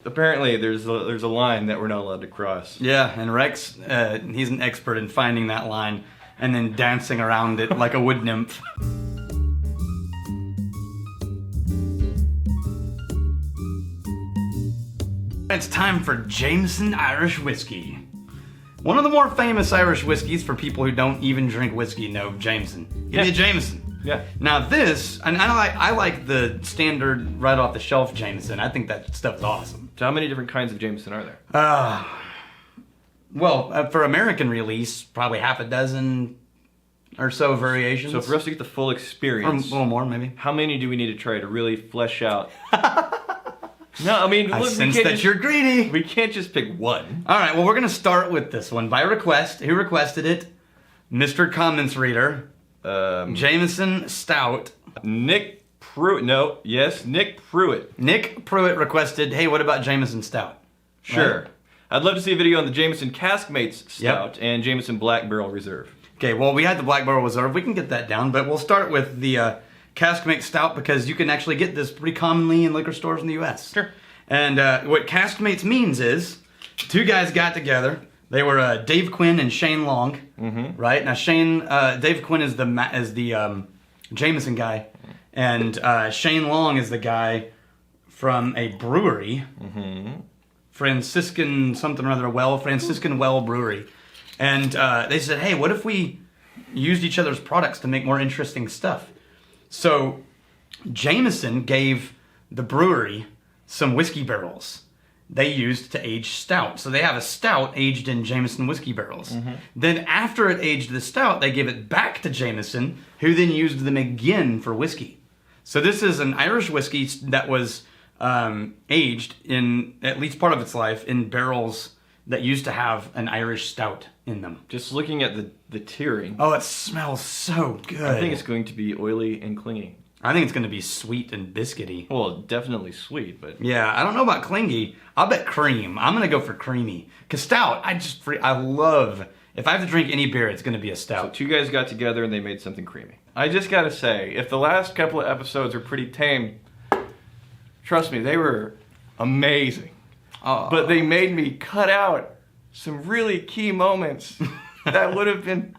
Apparently, there's a line that we're not allowed to cross. Yeah, and Rex, he's an expert in finding that line and then dancing around it like a wood nymph. It's time for Jameson Irish Whiskey. One of the more famous Irish whiskeys for people who don't even drink whiskey know Jameson. Give me a Jameson. Yeah. Now this, and I like the standard right off the shelf Jameson. I think that stuff's awesome. So how many different kinds of Jameson are there? For American release, probably half a dozen or so variations. So for us to get the full Or experience, a little more, maybe. how many do we need to try to really flesh out? No, I mean, I look, sense that you're greedy. We can't just pick one. All right, well, we're going to start with this one by request. Who requested it? Mr. Comments Reader. Jameson Stout. Nick Pruitt. No, yes, Nick Pruitt. Nick Pruitt requested, hey, what about Jameson Stout? Sure. Right? I'd love to see a video on the Jameson Caskmates Stout and Jameson Black Barrel Reserve. Okay, well, we had the Black Barrel Reserve. We can get that down, but we'll start with the Caskmates Stout because you can actually get this pretty commonly in liquor stores in the U.S. Sure. And what Caskmates means is two guys got together. They were Dave Quinn and Shane Long, right? Now Dave Quinn is the Jameson guy, and Shane Long is the guy from a brewery, Franciscan Well Brewery, and they said, hey, what if we used each other's products to make more interesting stuff? So Jameson gave the brewery some whiskey barrels they used to age stout. So they have a stout aged in Jameson whiskey barrels. Then after it aged the stout, they gave it back to Jameson, who then used them again for whiskey. So this is an Irish whiskey that was aged in, at least part of its life, in barrels that used to have an Irish stout in them. Just looking at the tiering. Oh, it smells so good. I think it's going to be oily and clingy. I think it's going to be sweet and biscuity. Well, definitely sweet, but... Yeah, I don't know about clingy. I'll bet cream. I'm going to go for creamy. Because stout, I love... If I have to drink any beer, it's going to be a So stout. two guys got together and they made something creamy. I just gotta say, if the last couple of episodes were pretty tame, trust me, they were amazing. But they made me cut out some really key moments that would have been...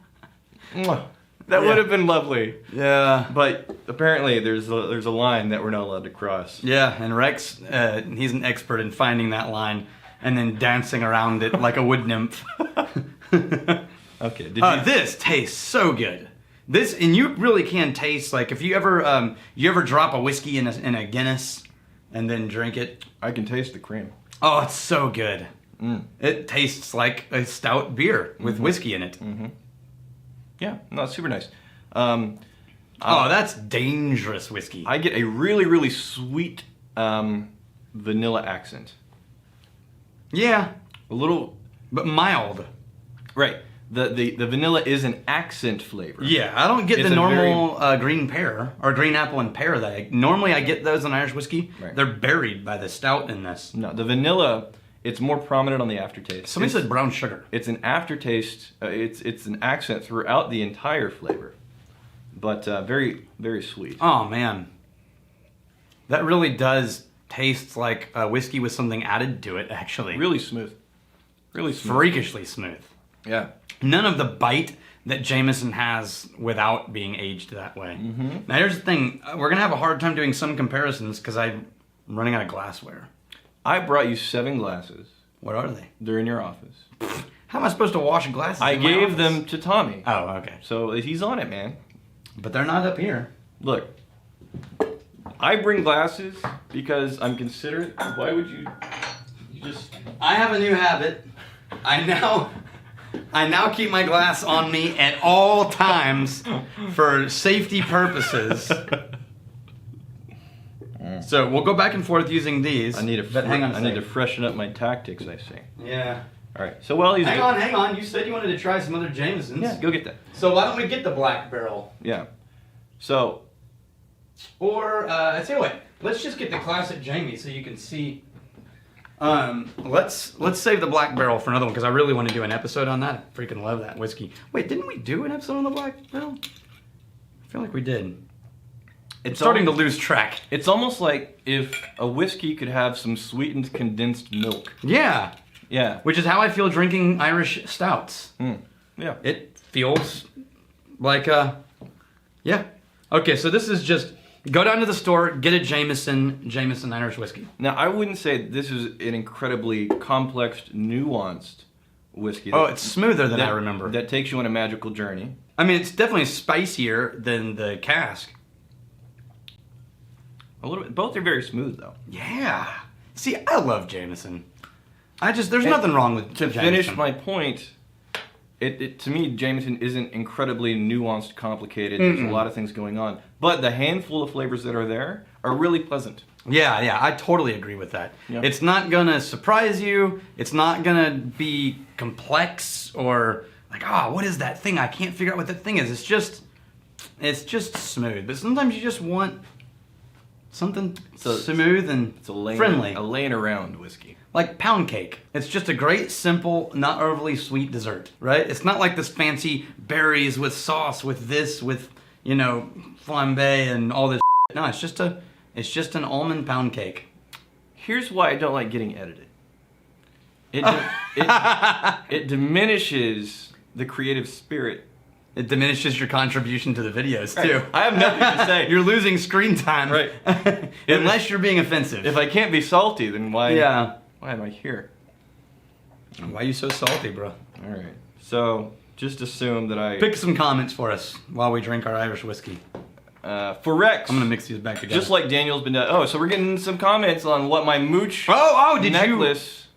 That would have been lovely. Yeah. But apparently there's a line that we're not allowed to cross. Yeah, and Rex, he's an expert in finding that line and then dancing around it like a wood nymph. Okay. This tastes so good. This, and you really can taste, like, if you ever drop a whiskey in a Guinness and then drink it. I can taste the cream. Oh, it's so good. It tastes like a stout beer with whiskey in it. Yeah, no, it's super nice. That's dangerous whiskey. I get a really, really sweet vanilla accent. Yeah, A little... but mild. Right. The vanilla is an accent flavor. Yeah, I don't get the normal green pear or green apple and pear that normally I get those in Irish whiskey. Right. They're buried by the stout in this. No, the vanilla, it's more prominent on the aftertaste. Somebody said brown sugar. It's an aftertaste. It's an accent throughout the entire flavor, but very, very sweet. Oh man, that really does taste like a whiskey with something added to it. Actually, Really smooth. Really smooth. freakishly smooth. Yeah. None of the bite that Jameson has without being aged that way. Now here's the thing: we're gonna have a hard time doing some comparisons because I'm running out of glassware. I brought you 7 glasses. What are they? They're in your office. How am I supposed to wash glasses? I in my gave office? them to Tommy. Oh, okay. So he's on it, man. But they're not up here. Look, I bring glasses because I'm considerate. Why would you just... I have a new habit. I now keep my glass on me at all times for safety purposes. So we'll go back and forth using these. I need to hang on a I need to second. freshen up my tactics, I see. Yeah. All right. So while he's Hang on. You said you wanted to try some other Jamesons. Yeah, go get that. So why don't we get the Black Barrel? Yeah. So Or I tell you what, let's just get the classic Jamie so you can see. Let's save the Black Barrel for another one because I really want to do an episode on that. I freaking love that whiskey. Wait, didn't we do an episode on the Black Barrel? I feel like we did. It's starting to lose track. It's almost like if a whiskey could have some sweetened condensed milk. Yeah. Yeah. Which is how I feel drinking Irish stouts. Yeah. It feels like yeah. Okay, so this is just go down to the store, get a Jameson Irish whiskey. Now, I wouldn't say this is an incredibly complex, nuanced whiskey. Oh, it's smoother than I remember. That takes you on a magical journey. I mean, it's definitely spicier than the cask. A little bit. Both are very smooth, though. Yeah. See, I love Jameson. There's nothing wrong with To Jameson. finish my point, to me, Jameson isn't incredibly nuanced, complicated. There's a lot of things going on. But the handful of flavors that are there are really pleasant. Yeah, I totally agree with that. Yeah. It's not gonna surprise you. It's not gonna be complex or like, what is that thing? I can't figure out what that thing is. It's just smooth. But sometimes you just want something smooth and friendly. A laying around whiskey. Like pound cake. It's just a great, simple, not overly sweet dessert, right? It's not like this fancy berries with sauce, with flambe and all this. No, it's just an almond pound cake. Here's why I don't like getting edited. It diminishes the creative spirit. It diminishes your contribution to the videos, too. I have nothing to say. You're losing screen time. Right. Unless you're being offensive. If I can't be salty, then why am I here? Why are you so salty, bro? All right. So just assume that I... Pick some comments for us while we drink our Irish whiskey. For Rex... I'm going to mix these back together. Just like Daniel's been... so we're getting some comments on what my mooch did necklace...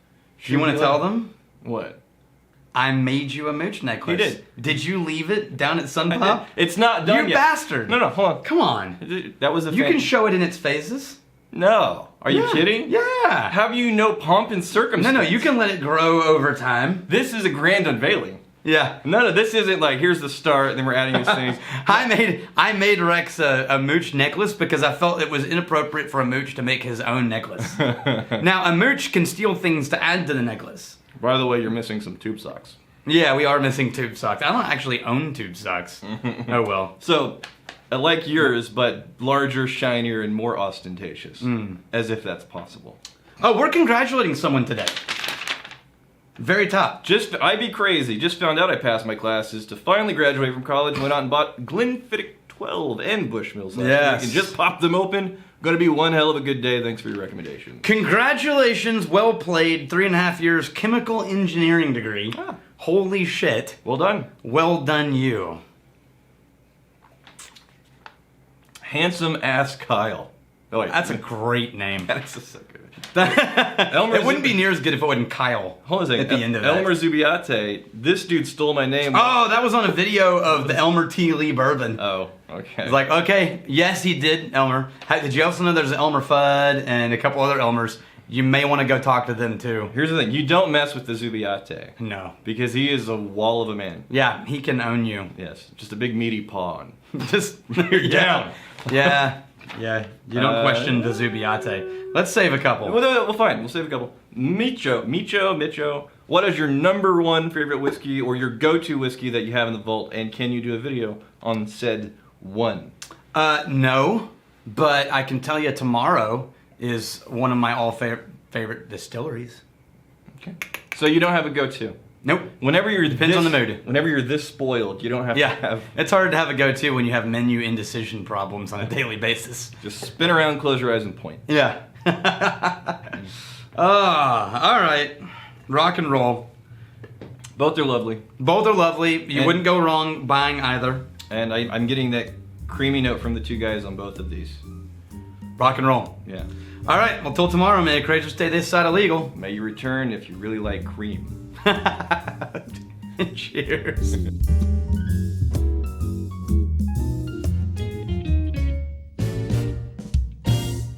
You want to tell them? What? I made you a mooch necklace. You did. Did you leave it down at Sun Pub? It's not done yet. You bastard. No, hold on. Come on. That was a You can show it in its phases. No. Are you kidding? Yeah. Have you no pomp and circumstance? No, you can let it grow over time. This is a grand unveiling. Yeah. No, this isn't like, here's the start, then we're adding these things. I made Rex a mooch necklace because I felt it was inappropriate for a mooch to make his own necklace. Now, a mooch can steal things to add to the necklace. By the way, you're missing some tube socks. Yeah, we are missing tube socks. I don't actually own tube socks. Oh, well. So, like yours, but larger, shinier, and more ostentatious. As if that's possible. Oh, we're congratulating someone today. Very top. I'd be crazy. Just found out I passed my classes to finally graduate from college. Went out and bought Glenfiddich 12 and Bushmills last week and just popped them open. Gonna be one hell of a good day. Thanks for your recommendation. Congratulations. Well played. 3.5 years chemical engineering degree. Holy shit. Well done. Well done, you. Handsome ass Kyle. Oh, wait. That's a great name. That's so good. It wouldn't be near as good if it wasn't Kyle. Hold on a second. At the end of that. Elmer Zubiate. This dude stole my name. Oh, that was on a video of the Elmer T. Lee bourbon. Oh, okay. It's like, okay, yes, he did, Elmer. Did you also know there's an Elmer Fudd and a couple other Elmers? You may want to go talk to them, too. Here's the thing. You don't mess with the Zubiate. No. Because he is a wall of a man. Yeah, he can own you. Yes. Just a big meaty paw. Just, you're down. Yeah. Yeah. You don't question the Zubiate. Let's save a couple. Well, fine. We'll save a couple. Micho. What is your number one favorite whiskey or your go-to whiskey that you have in the vault? And can you do a video on said one? No. But I can tell you tomorrow is one of my favorite distilleries. Okay. So you don't have a go-to? Nope. Depends on the mood. Whenever you're this spoiled, you don't have to have... It's hard to have a go-to when you have menu indecision problems on a daily basis. Just spin around, close your eyes, and point. Yeah. All right. Rock and roll. Both are lovely. Both are lovely. You wouldn't go wrong buying either. And I'm getting that creamy note from the two guys on both of these. Rock and roll. Yeah. All right. Well, till tomorrow, may a creature stay this side of legal. May you return if you really like cream. Cheers.